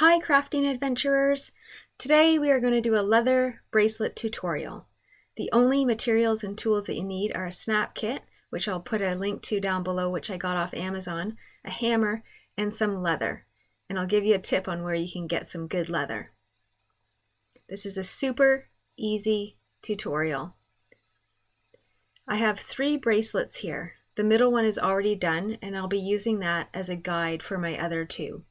Hi crafting adventurers! Today we are going to do a leather bracelet tutorial. The only materials and tools that you need are a snap kit, which I'll put a link to down below, which I got off Amazon, a hammer, and some leather. And I'll give you a tip on where you can get some good leather. This is a super easy tutorial. I have 3 bracelets here. The middle one is already done, and I'll be using that as a guide for my other 2.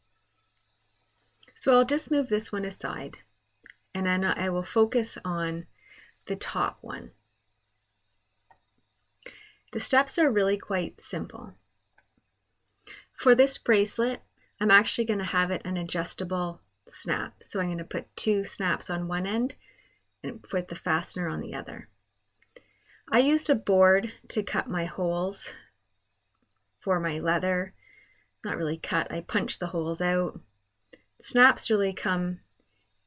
So I'll just move this one aside, and then I will focus on the top one. The steps are really quite simple. For this bracelet, I'm actually going to have it an adjustable snap. So I'm going to put 2 snaps on one end and put the fastener on the other. I used a board to cut my holes for my leather. Not really cut, I punched the holes out. Snaps really come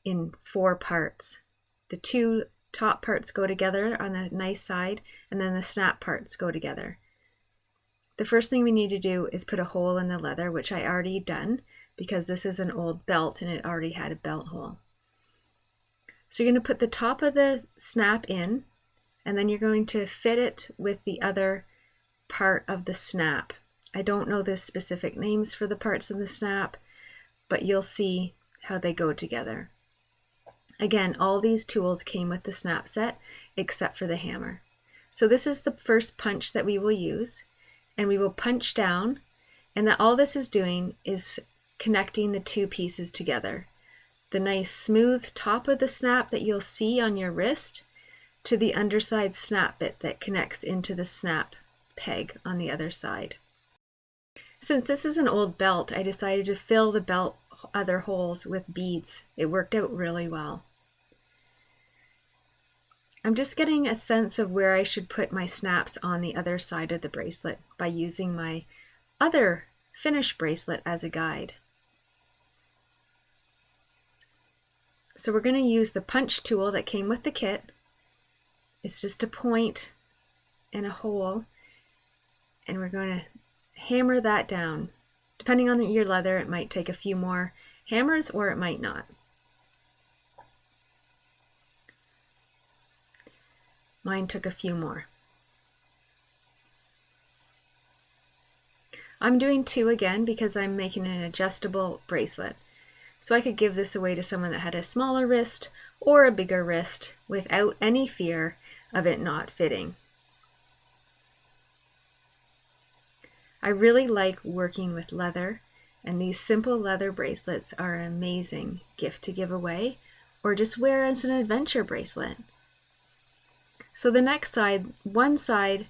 in 4 parts. The 2 top parts go together on the nice side, and then the snap parts go together. The first thing we need to do is put a hole in the leather, which I already done because this is an old belt and it already had a belt hole. So you're going to put the top of the snap in, and then you're going to fit it with the other part of the snap. I don't know the specific names for the parts of the snap, but you'll see how they go together. Again, all these tools came with the snap set except for the hammer. So this is the first punch that we will use, and we will punch down, and that all this is doing is connecting the 2 pieces together. The nice smooth top of the snap that you'll see on your wrist to the underside snap bit that connects into the snap peg on the other side. Since this is an old belt, I decided to fill the belt other holes with beads. It worked out really well. I'm just getting a sense of where I should put my snaps on the other side of the bracelet by using my other finished bracelet as a guide. So we're going to use the punch tool that came with the kit. It's just a point and a hole, and we're going to hammer that down. Depending on your leather, it might take a few more hammers or it might not. Mine took a few more. I'm doing 2 again because I'm making an adjustable bracelet. So I could give this away to someone that had a smaller wrist or a bigger wrist without any fear of it not fitting. I really like working with leather, and these simple leather bracelets are an amazing gift to give away or just wear as an adventure bracelet. So the next side, one side,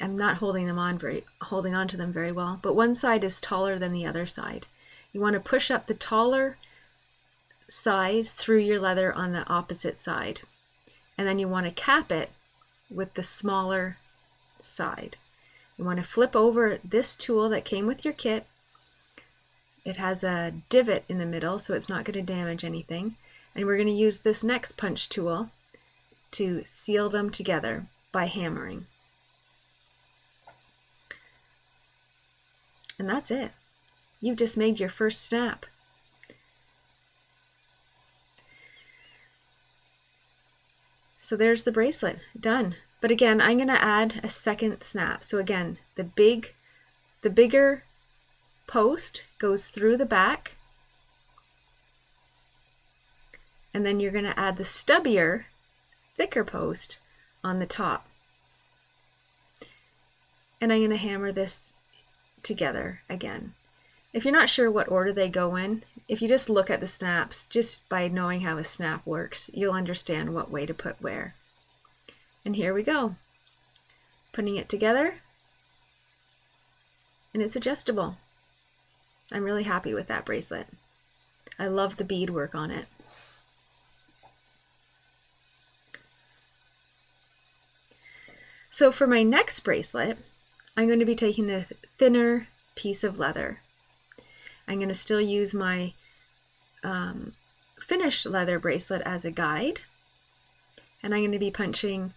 I'm not holding on to them very well, but one side is taller than the other side. You want to push up the taller side through your leather on the opposite side, and then you want to cap it with the smaller side. You want to flip over this tool that came with your kit. It has a divot in the middle, so it's not going to damage anything. And we're going to use this next punch tool to seal them together by hammering. And that's it. You've just made your first snap. So there's the bracelet, done. But again, I'm going to add a second snap. So again, the bigger post goes through the back, and then you're going to add the stubbier, thicker post on the top. And I'm going to hammer this together again. If you're not sure what order they go in, if you just look at the snaps, just by knowing how a snap works, you'll understand what way to put where. And here we go, putting it together, and it's adjustable. I'm really happy with that bracelet. I love the beadwork on it. So for my next bracelet, I'm going to be taking a thinner piece of leather. I'm going to still use my finished leather bracelet as a guide, and I'm going to be punching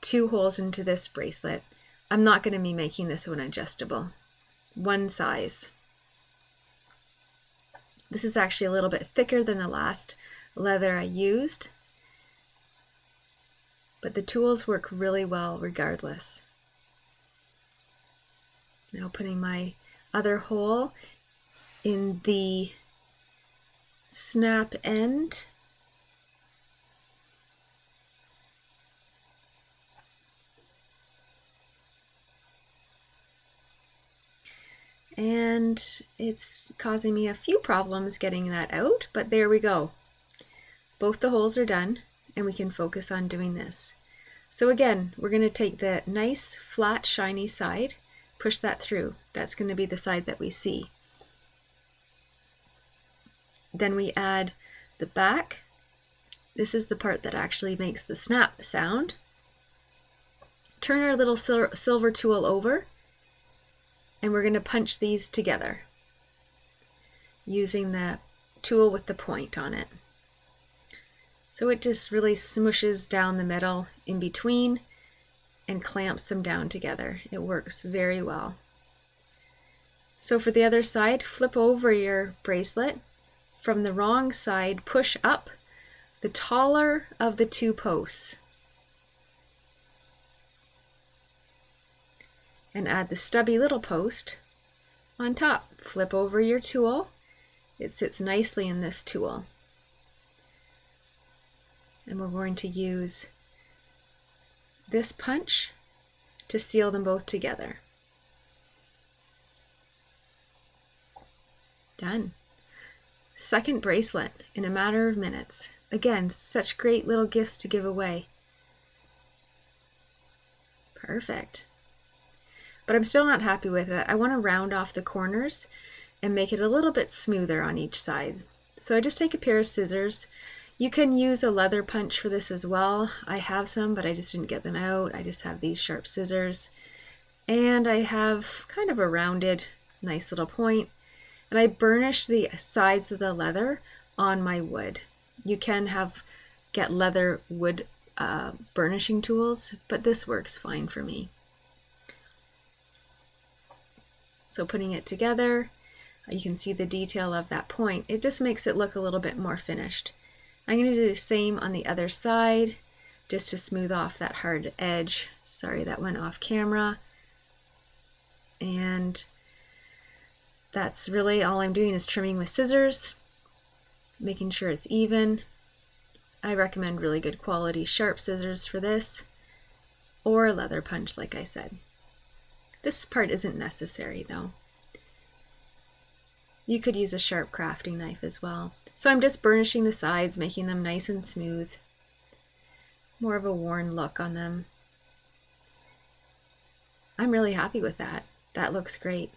2 holes into this bracelet. I'm not going to be making this one adjustable. One size. This is actually a little bit thicker than the last leather I used, but the tools work really well regardless. Now putting my other hole in the snap end. And it's causing me a few problems getting that out, but there we go. Both the holes are done, and we can focus on doing this. So again, we're going to take the nice, flat, shiny side, push that through. That's going to be the side that we see. Then we add the back. This is the part that actually makes the snap sound. Turn our little silver tool over, and we're going to punch these together using the tool with the point on it. So it just really smushes down the middle in between and clamps them down together. It works very well. So for the other side, flip over your bracelet. From the wrong side, push up the taller of the two posts and add the stubby little post on top. Flip over your tool. It sits nicely in this tool. And we're going to use this punch to seal them both together. Done. Second bracelet in a matter of minutes. Again, such great little gifts to give away. Perfect. But I'm still not happy with it. I want to round off the corners and make it a little bit smoother on each side. So I just take a pair of scissors. You can use a leather punch for this as well. I have some, but I just didn't get them out. I just have these sharp scissors. And I have kind of a rounded, nice little point. And I burnish the sides of the leather on my wood. You can get leather wood burnishing tools, but this works fine for me. So putting it together, you can see the detail of that point. It just makes it look a little bit more finished. I'm going to do the same on the other side, just to smooth off that hard edge. Sorry, that went off camera. And that's really all I'm doing is trimming with scissors, making sure it's even. I recommend really good quality sharp scissors for this, or a leather punch like I said. This part isn't necessary though. You could use a sharp crafting knife as well. So I'm just burnishing the sides, making them nice and smooth. More of a worn look on them. I'm really happy with that. That looks great.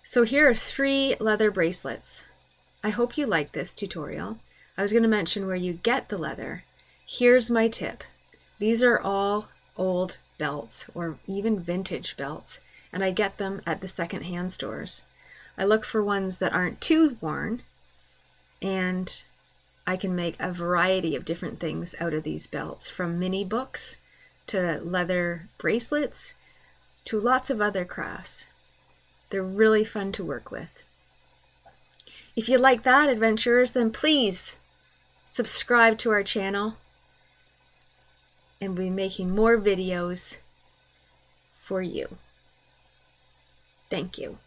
So here are 3 leather bracelets. I hope you like this tutorial. I was going to mention where you get the leather. Here's my tip. These are all old belts or even vintage belts, and I get them at the second-hand stores. I look for ones that aren't too worn, and I can make a variety of different things out of these belts, from mini books to leather bracelets to lots of other crafts. They're really fun to work with. If you like that, adventurers, then please subscribe to our channel, and we'll be making more videos for you. Thank you.